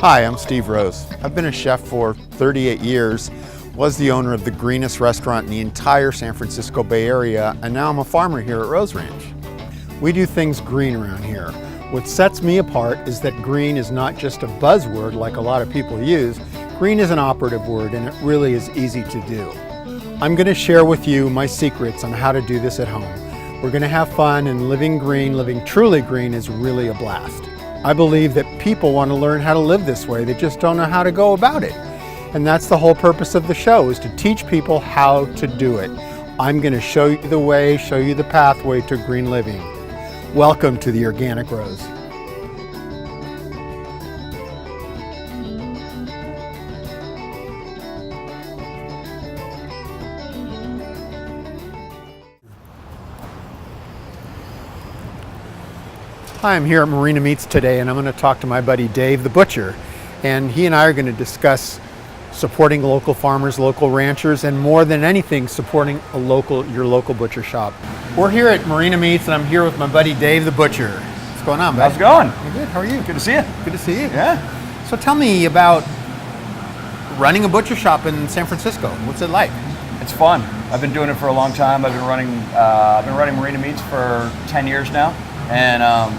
Hi, I'm Steve Rose. I've been a chef for 38 years, was the owner of the greenest restaurant in the entire San Francisco Bay Area, and now I'm a farmer here at Rose Ranch. We do things green around here. What sets me apart is that green is not just a buzzword like a lot of people use. Green is an operative word, and it really is easy to do. I'm going to share with you my secrets on how to do this at home. We're going to have fun, and living green, living truly green, is really a blast. I believe that people want to learn how to live this way, they just don't know how to go about it. And that's the whole purpose of the show, is to teach people how to do it. I'm going to show you the way, show you the pathway to green living. Welcome to the Organic Rose. Hi, I'm here at Marina Meats today, and I'm going to talk to my buddy Dave the Butcher, and he and I are going to discuss supporting local farmers, local ranchers, and more than anything, supporting your local butcher shop. We're here at Marina Meats, and I'm here with my buddy Dave the Butcher. What's going on, bud? How's it going? I'm good. How are you? Good to see you. Good to see you. Yeah. So tell me about running a butcher shop in San Francisco. What's it like? It's fun. I've been doing it for a long time. I've been running Marina Meats for 10 years now, and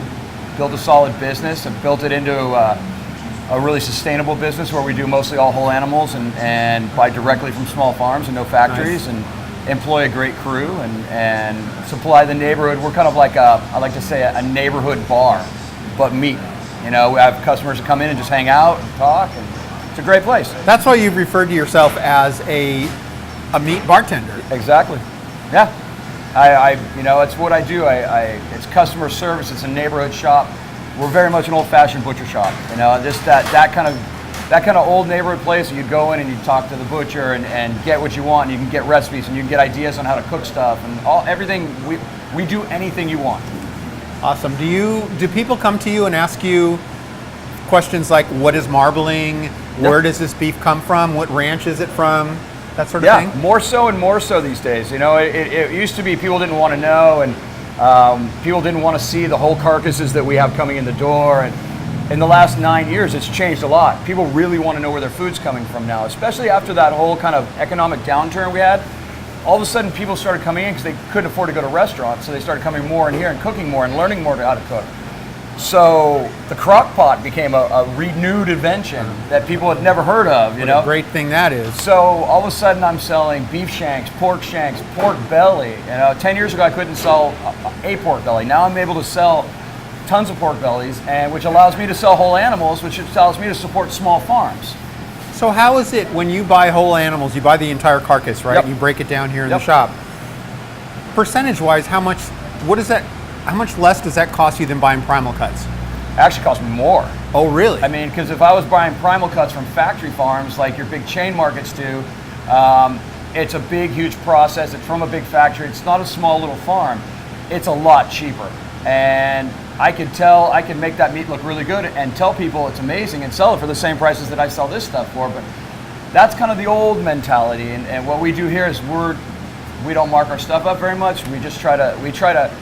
built a solid business. I've built it into a really sustainable business where we do mostly all whole animals and buy directly from small farms and no factories. Nice. And employ a great crew and supply the neighborhood. We're kind of like I like to say a neighborhood bar, but meat. You know, we have customers that come in and just hang out and talk, and it's a great place. That's why you've referred to yourself as a meat bartender. Exactly. Yeah. It's what I do. It's customer service. It's a neighborhood shop. We're very much an old-fashioned butcher shop. You know, just that kind of old neighborhood place that you go in and you talk to the butcher and get what you want. And you can get recipes and you can get ideas on how to cook stuff and everything. We do anything you want. Awesome. Do people come to you and ask you questions like, what is marbling? Where does this beef come from? What ranch is it from? That sort of thing? Yeah, more so and more so these days. You know, it used to be people didn't want to know, and people didn't want to see the whole carcasses that we have coming in the door. And in the last 9 years, it's changed a lot. People really want to know where their food's coming from now, especially after that whole kind of economic downturn we had. All of a sudden, people started coming in because they couldn't afford to go to restaurants, so they started coming more in here and cooking more and learning more how to cook. So the crock pot became a renewed invention that people had never heard of, you know? What a great thing that is. So all of a sudden I'm selling beef shanks, pork belly. You know, 10 years ago I couldn't sell a pork belly. Now I'm able to sell tons of pork bellies, which allows me to sell whole animals, which allows me to support small farms. So how is it when you buy whole animals, you buy the entire carcass, right? Yep. You break it down here in the shop. Percentage-wise, how much less does that cost you than buying primal cuts? It actually costs me more. Oh, really? I mean, because if I was buying primal cuts from factory farms like your big chain markets do, it's a big, huge process. It's from a big factory. It's not a small little farm. It's a lot cheaper. And I can make that meat look really good and tell people it's amazing and sell it for the same prices that I sell this stuff for. But that's kind of the old mentality. And what we do here is we don't mark our stuff up very much. We try to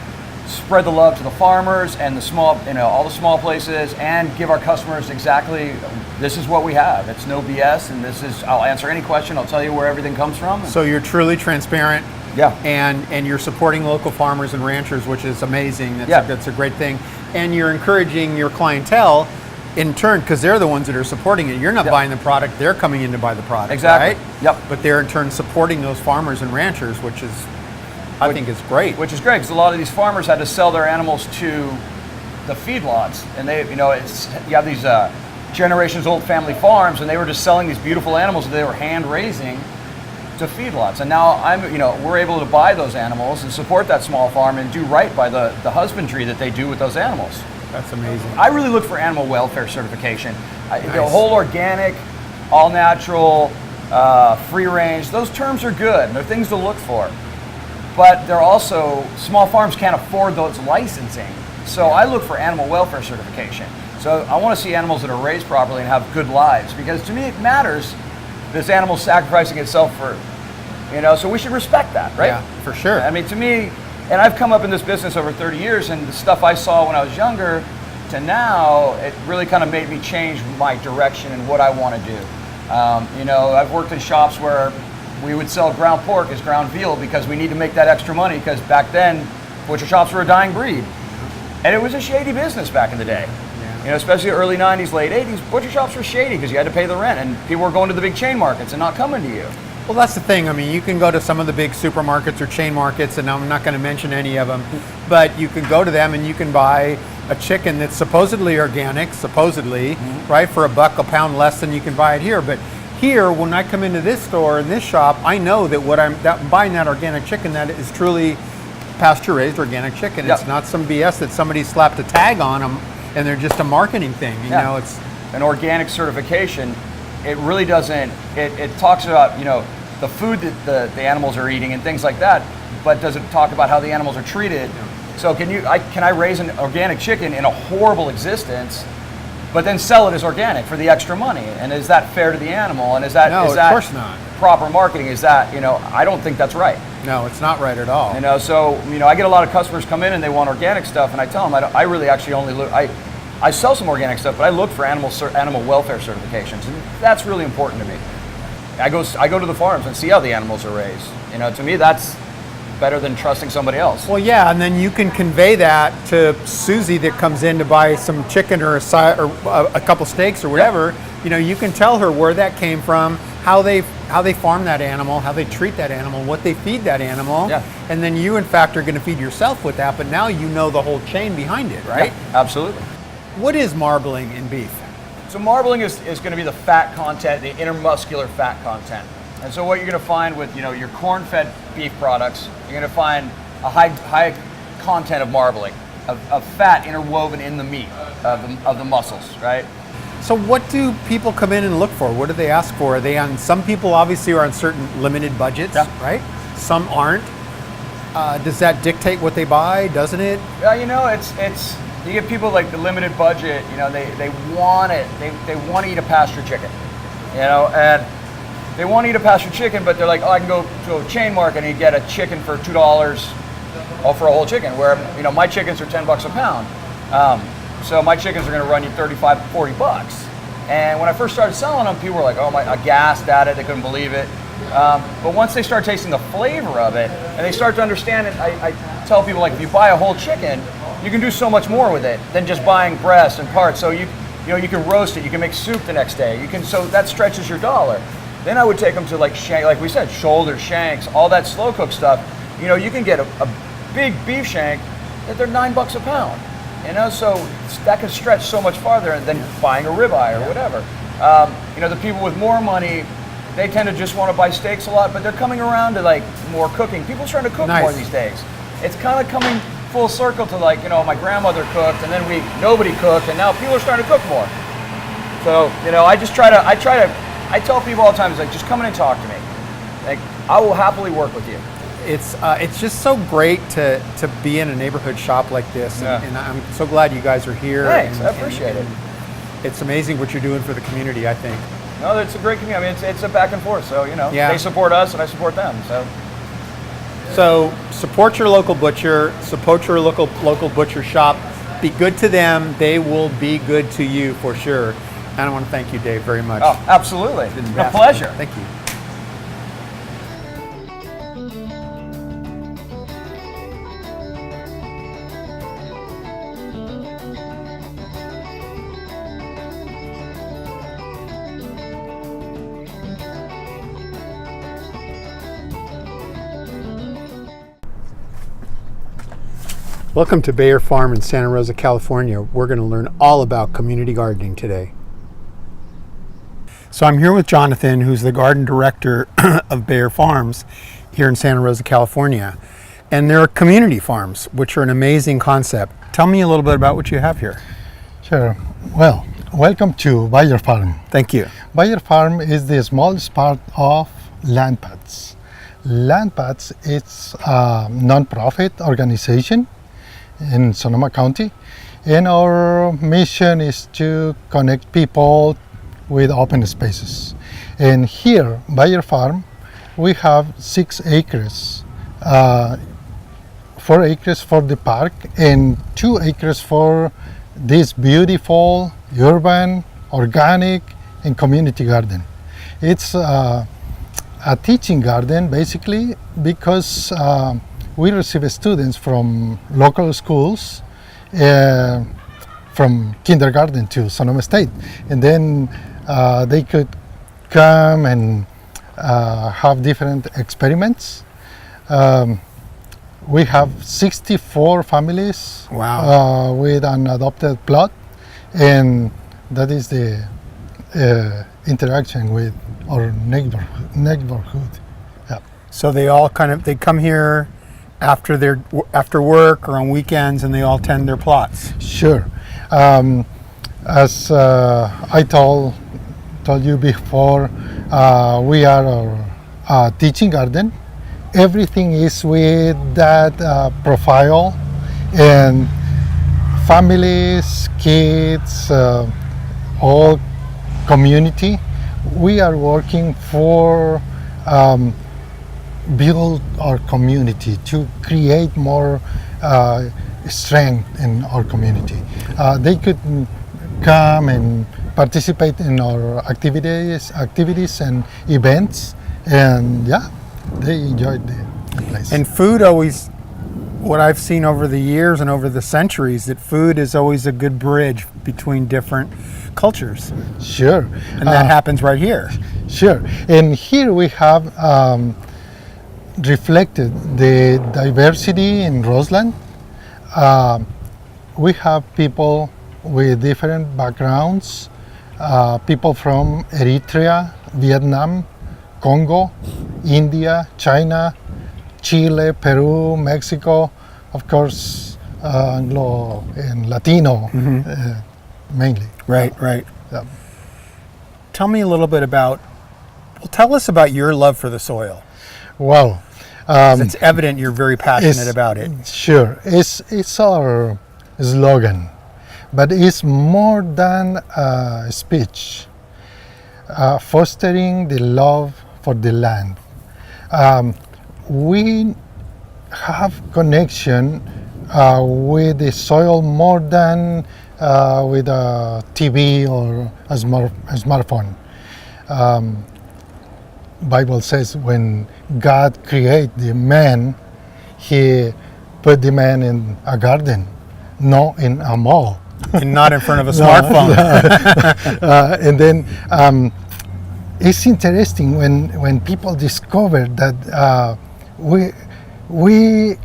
spread the love to the farmers and the small, all the small places, and give our customers exactly, this is what we have. It's no BS, and I'll answer any question. I'll tell you where everything comes from. So you're truly transparent. Yeah. And you're supporting local farmers and ranchers, which is amazing. That's a great thing. And you're encouraging your clientele in turn, because they're the ones that are supporting it. You're not buying the product, they're coming in to buy the product. Exactly. Right? Yep. But they're in turn supporting those farmers and ranchers, which is, I think it's great. Which is great, because a lot of these farmers had to sell their animals to the feedlots, and you have these generations old family farms, and they were just selling these beautiful animals that they were hand raising to feedlots. And now we're able to buy those animals and support that small farm and do right by the husbandry that they do with those animals. That's amazing. I really look for animal welfare certification. Nice. The whole organic, all natural, free range, those terms are good. They're things to look for. But they're also, small farms can't afford those licensing. So I look for animal welfare certification. So I want to see animals that are raised properly and have good lives, because to me it matters this animal sacrificing itself for, so we should respect that, right? Yeah, for sure. I mean, to me, and I've come up in this business over 30 years, and the stuff I saw when I was younger to now, it really kind of made me change my direction and what I want to do. You know, I've worked in shops where we would sell ground pork as ground veal because we need to make that extra money, because back then butcher shops were a dying breed. And it was a shady business back in the day. You know, especially early 90s, late 80s, butcher shops were shady because you had to pay the rent and people were going to the big chain markets and not coming to you. Well, that's the thing. I mean, you can go to some of the big supermarkets or chain markets, and I'm not going to mention any of them, but you can go to them and you can buy a chicken that's supposedly organic, right, for $1 a pound less than you can buy it here. But here, when I come into this store, in this shop, I know that I'm buying that organic chicken, that is truly pasture-raised organic chicken. Yep. It's not some BS that somebody slapped a tag on them and they're just a marketing thing. You know, it's an organic certification. It really doesn't. It talks about, you know, the food that the animals are eating and things like that, but doesn't talk about how the animals are treated. So can I raise an organic chicken in a horrible existence, but then sell it as organic for the extra money? And is that fair to the animal? And is that of course not. Proper marketing? Is that, you know, I don't think that's right. No, it's not right at all. You know, so, you know, I get a lot of customers come in and they want organic stuff, and I tell them I really actually only look. I sell some organic stuff, but I look for animal welfare certifications, and that's really important to me. I go to the farms and see how the animals are raised. You know, to me, that's better than trusting somebody else. Well, yeah, and then you can convey that to Susie that comes in to buy some chicken or a couple steaks or whatever. You know, you can tell her where that came from, how they farm that animal, how they treat that animal, what they feed that animal, and then you, in fact, are going to feed yourself with that. But now you know the whole chain behind it, right? Yeah, absolutely. What is marbling in beef? So marbling is going to be the fat content, the intermuscular fat content. And so what you're going to find with, you know, your corn-fed beef products, you're going to find a high content of marbling, of fat interwoven in the meat of the muscles, right? So what do people come in and look for? What do they ask for? Are they on? Some people obviously are on certain limited budgets, right? Some aren't. Does that dictate what they buy? Doesn't it? You know, it's. You get people like the limited budget, you know, they want it. They want to eat a pasture chicken, you know, and they want to eat a pasture chicken, but they're like, oh, I can go to a chain market and get a chicken for $2 for a whole chicken, where, you know, my chickens are $10 a pound. So my chickens are going to run you $35, $40. And when I first started selling them, people were like, oh my, aghast at it. They couldn't believe it. But once they start tasting the flavor of it and they start to understand it, I tell people, like, if you buy a whole chicken, you can do so much more with it than just buying breast and parts. So you know, you can roast it, you can make soup the next day. So that stretches your dollar. Then I would take them to, like we said, shoulder, shanks, all that slow cook stuff. You know, you can get a big beef shank that they're $9 a pound. You know, so that can stretch so much farther than buying a ribeye or whatever. You know, the people with more money, they tend to just want to buy steaks a lot, but they're coming around to, like, more cooking. People are starting to cook more these days. It's kind of coming full circle to, like, you know, my grandmother cooked, and then nobody cooked, and now people are starting to cook more. So, you know, I tell people all the time, it's like, just come in and talk to me. Like, I will happily work with you. It's just so great to be in a neighborhood shop like this, and I'm so glad you guys are here. Thanks, I appreciate it. It's amazing what you're doing for the community, I think. No, it's a great community. I mean, it's a back and forth. So, you know, they support us and I support them. So support your local butcher, support your local butcher shop. Be good to them. They will be good to you for sure. And I want to thank you, Dave, very much. Oh, absolutely. It's been a pleasure. Thank you. Welcome to Bayer Farm in Santa Rosa, California. We're going to learn all about community gardening today. So I'm here with Jonathan, who's the garden director of Bayer Farms here in Santa Rosa, California. And there are community farms, which are an amazing concept. Tell me a little bit about what you have here. Sure. Well, welcome to Bayer Farm. Thank you. Bayer Farm is the smallest part of Land Paths. Land Paths is a non-profit organization in Sonoma County, and our mission is to connect people with open spaces. And here, Bayer Farm, we have 6 acres, 4 acres for the park and 2 acres for this beautiful urban, organic, and community garden. It's a teaching garden basically because we receive students from local schools, from kindergarten to Sonoma State, and then they could come and have different experiments. We have 64 families. Wow. With an adopted plot, and that is the interaction with our neighborhood. Yeah. So they come here after work or on weekends, and they all tend their plots. Sure. As I told you before, we are a teaching garden. Everything is with that profile, and families, kids, all community. We are working for build our community, to create more strength in our community. They could come and participate in our activities and events, and yeah, they enjoyed the place. And food always, what I've seen over the years and over the centuries, that food is always a good bridge between different cultures. Sure. And that happens right here. Sure. And here we have reflected the diversity in Roseland. We have people with different backgrounds, people from Eritrea, Vietnam, Congo, India, China, Chile, Peru, Mexico, of course, Anglo and Latino, mainly. Right. Yeah. Tell us about your love for the soil. Well, It's evident you're very passionate about it. Sure, it's our slogan, but it's more than a speech. Fostering the love for the land. We have connection with the soil more than with a TV or a smartphone. Bible says when God created the man, He put the man in a garden, not in a mall. And not in front of a smartphone. And then it's interesting when people discover that we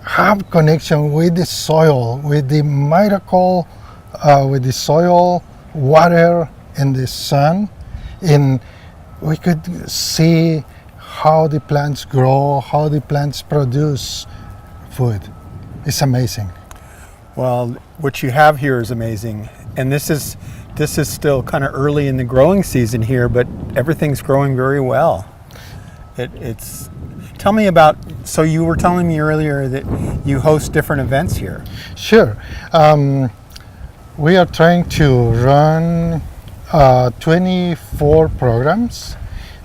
have connection with the soil, with the miracle, with the soil, water, and the sun, and we could see how the plants grow, how the plants produce food. It's amazing. Well, what you have here is amazing. And this is still kind of early in the growing season here, but everything's growing very well. Tell me about, so you were telling me earlier that you host different events here. Sure. We are trying to run 24 programs,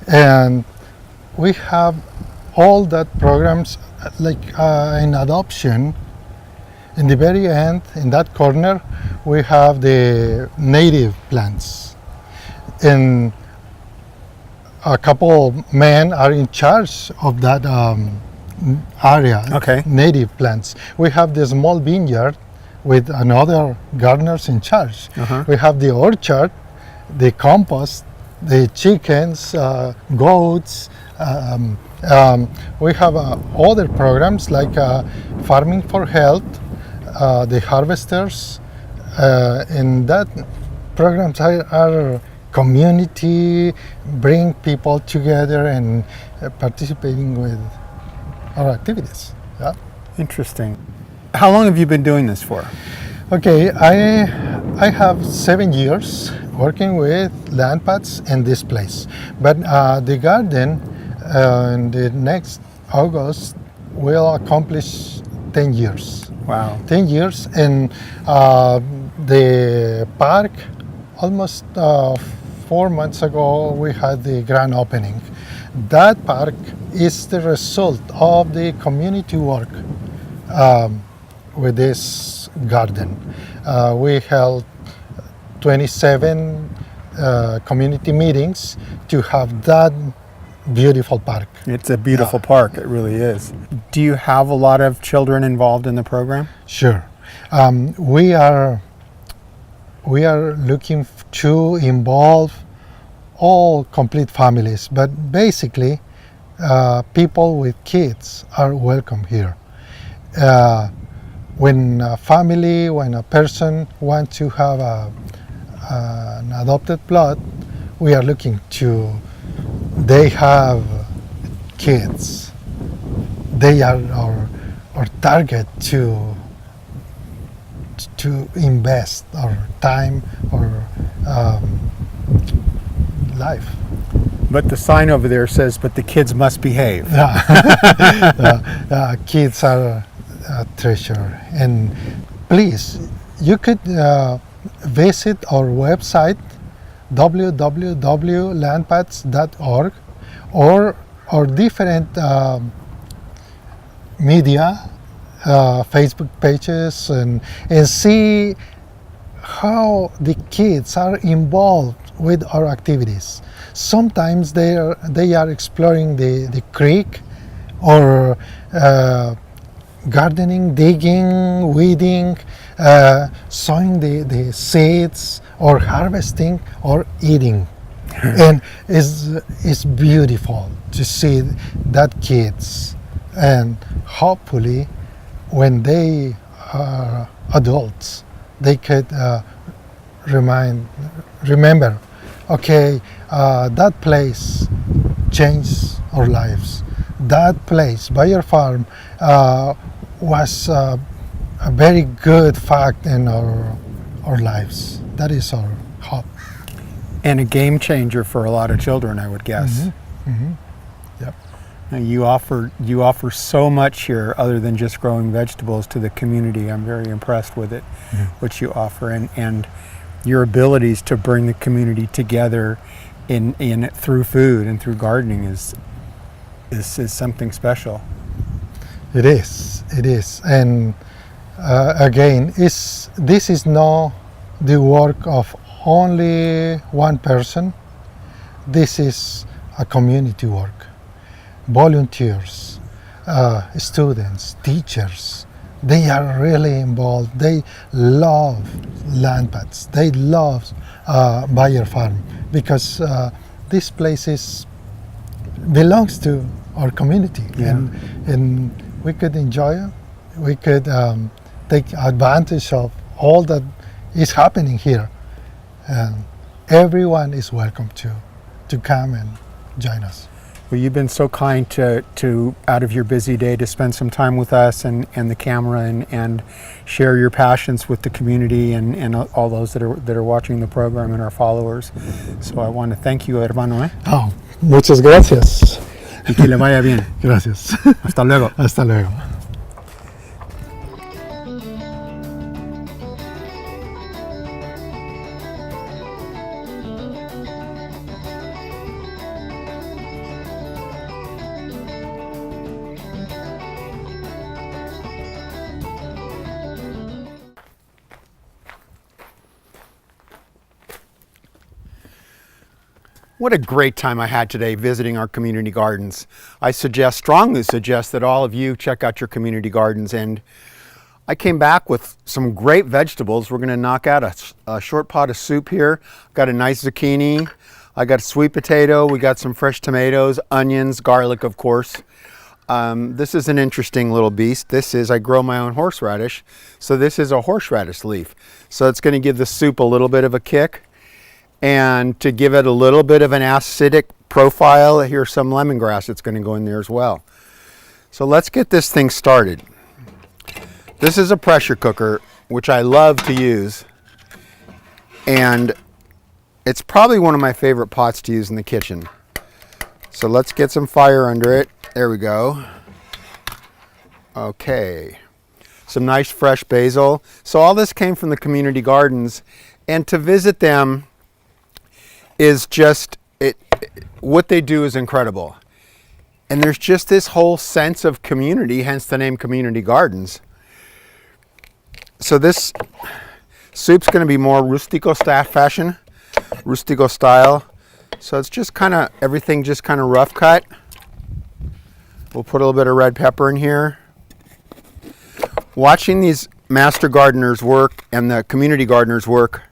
and we have all that programs like in adoption. In the very end, in that corner, we have the native plants, and a couple men are in charge of that area. Okay. Native plants. We have the small vineyard with another gardeners in charge. We have the orchard, the compost, the chickens, goats. We have other programs like farming for health, the harvesters, and that programs are community, bring people together and participating with our activities. Yeah. Interesting. How long have you been doing this for? Okay, I have 7 years working with land paths in this place, but the garden in the next August will accomplish 10 years. Wow. 10 years, and the park, almost 4 months ago, we had the grand opening. That park is the result of the community work with this garden. We held 27 community meetings to have that beautiful park. It's a beautiful park, it really is. Do you have a lot of children involved in the program? Sure. We are looking to involve all complete families, but basically people with kids are welcome here. When a person wants to have an adopted blood, we are looking to, they have kids. They are our target to invest our time or life. But the sign over there says, but the kids must behave. Kids are a treasure. And please, you could visit our website, www.landpaths.org, or different media, Facebook pages, and see how the kids are involved with our activities. Sometimes they are exploring the creek, or gardening, digging, weeding, sowing the seeds, or harvesting, or eating. And it's beautiful to see that kids, and hopefully when they are adults, they could remember, okay, that place changed our lives. That place, Bayer Farm, was a very good fact in our lives. That is our hope. And a game changer for a lot of children, I would guess. Yep. Now, you offer so much here other than just growing vegetables to the community. I'm very impressed with it, what you offer, and your abilities to bring the community together in through food and through gardening is something special. It is, and again, this is not the work of only one person. This is a community work. Volunteers, students, teachers, they are really involved. They love land paths. They love Bayer Farm, because this place belongs to our community, and we could enjoy it. We could take advantage of all that is happening here. And everyone is welcome to come and join us. Well, you've been so kind to out of your busy day to spend some time with us and the camera and share your passions with the community and all those that are watching the program and our followers. So I want to thank you, hermano. Oh, muchas gracias. Y que le vaya bien. Gracias. Hasta luego. Hasta luego. What a great time I had today visiting our community gardens. I strongly suggest that all of you check out your community gardens. And I came back with some great vegetables. We're gonna knock out a short pot of soup here. Got a nice zucchini. I got a sweet potato. We got some fresh tomatoes, onions, garlic, of course. This is an interesting little beast. I grow my own horseradish. So this is a horseradish leaf. So it's gonna give the soup a little bit of a kick. And to give it a little bit of an acidic profile, here's some lemongrass that's going to go in there as well. So let's get this thing started. This is a pressure cooker, which I love to use. And it's probably one of my favorite pots to use in the kitchen. So let's get some fire under it. There we go. Okay. Some nice fresh basil. So all this came from the community gardens. And to visit them is just, what they do is incredible. And there's just this whole sense of community, hence the name Community Gardens. So this soup's going to be more rustico fashion, rustico style. So it's just kind of, everything just kind of rough cut. We'll put a little bit of red pepper in here. Watching these master gardeners work and the community gardeners work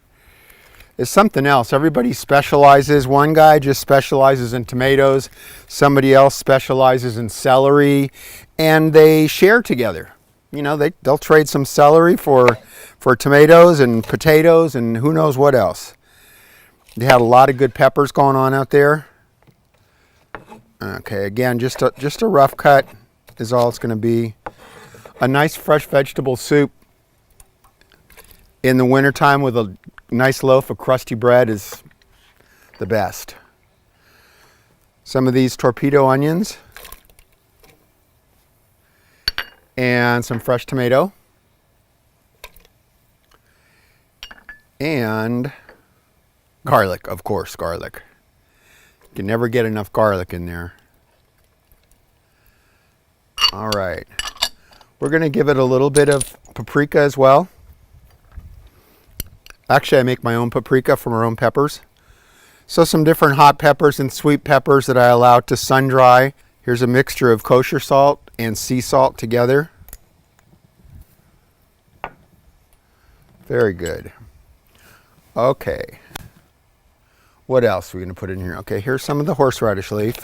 is something else. Everybody specializes. One guy just specializes in tomatoes. Somebody else specializes in celery, and they share together. You know, they'll trade some celery for tomatoes and potatoes and who knows what else. They had a lot of good peppers going on out there. Okay, again, just a rough cut is all it's going to be. A nice fresh vegetable soup in the wintertime with a nice loaf of crusty bread is the best. Some of these torpedo onions and some fresh tomato and garlic, of course, garlic. You can never get enough garlic in there. All right, we're going to give it a little bit of paprika as well. Actually, I make my own paprika from our own peppers. So some different hot peppers and sweet peppers that I allow to sun dry. Here's a mixture of kosher salt and sea salt together. Very good. Okay. What else are we going to put in here? Okay, here's some of the horseradish leaf.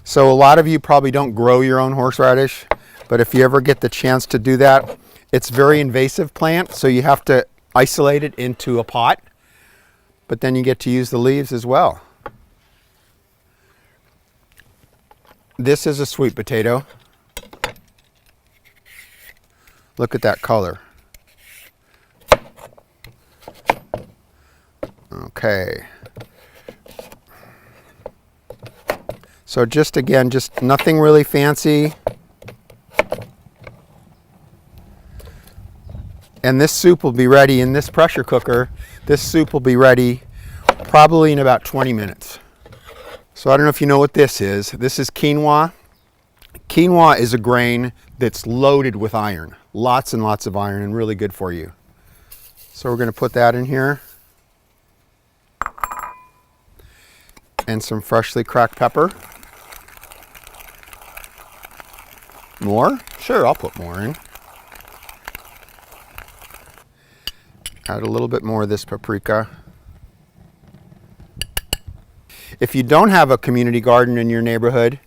So a lot of you probably don't grow your own horseradish, but if you ever get the chance to do that, it's a very invasive plant, so you have to isolate it into a pot, but then you get to use the leaves as well. This is a sweet potato. Look at that color. Okay. So just again, just nothing really fancy. And this soup will be ready in this pressure cooker. This soup will be ready probably in about 20 minutes. So I don't know if you know what this is. This is quinoa. Quinoa is a grain that's loaded with iron. Lots and lots of iron and really good for you. So we're going to put that in here. And some freshly cracked pepper. More? Sure, I'll put more in. Add a little bit more of this paprika. If you don't have a community garden in your neighborhood,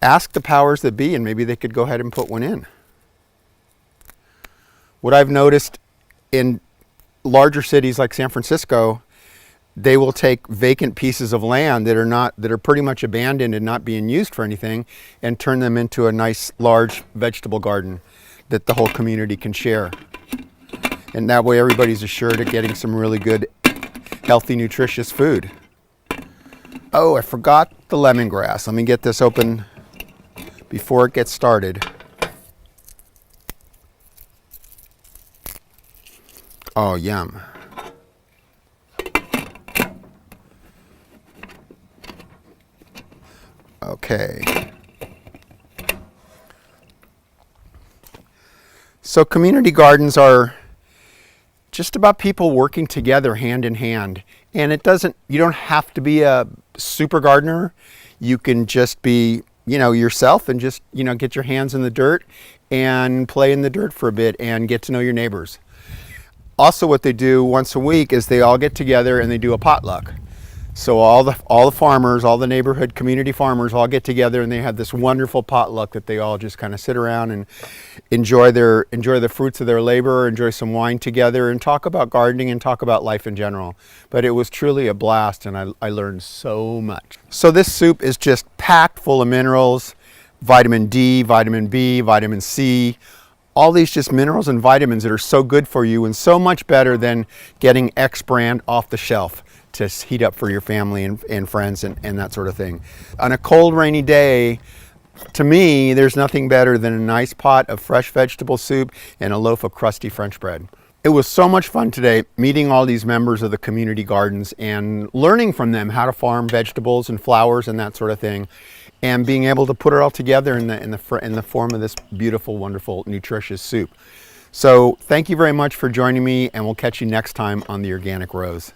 ask the powers that be and maybe they could go ahead and put one in. What I've noticed in larger cities like San Francisco, they will take vacant pieces of land that are pretty much abandoned and not being used for anything and turn them into a nice large vegetable garden that the whole community can share. And that way everybody's assured of getting some really good, healthy, nutritious food. Oh, I forgot the lemongrass. Let me get this open before it gets started. Oh, yum. Okay. So community gardens are just about people working together hand in hand. And you don't have to be a super gardener. You can just be, yourself and just, get your hands in the dirt and play in the dirt for a bit and get to know your neighbors. Also, what they do once a week is they all get together and they do a potluck. So all the farmers, all the neighborhood community farmers all get together and they have this wonderful potluck that they all just kind of sit around and enjoy the fruits of their labor, enjoy some wine together and talk about gardening and talk about life in general. But it was truly a blast and I learned so much. So this soup is just packed full of minerals, vitamin D, vitamin B, vitamin C, all these just minerals and vitamins that are so good for you and so much better than getting X brand off the shelf to heat up for your family and friends and that sort of thing. On a cold, rainy day, to me, there's nothing better than a nice pot of fresh vegetable soup and a loaf of crusty French bread. It was so much fun today meeting all these members of the community gardens and learning from them how to farm vegetables and flowers and that sort of thing, and being able to put it all together in the form of this beautiful, wonderful, nutritious soup. So thank you very much for joining me, and we'll catch you next time on The Organic Rose.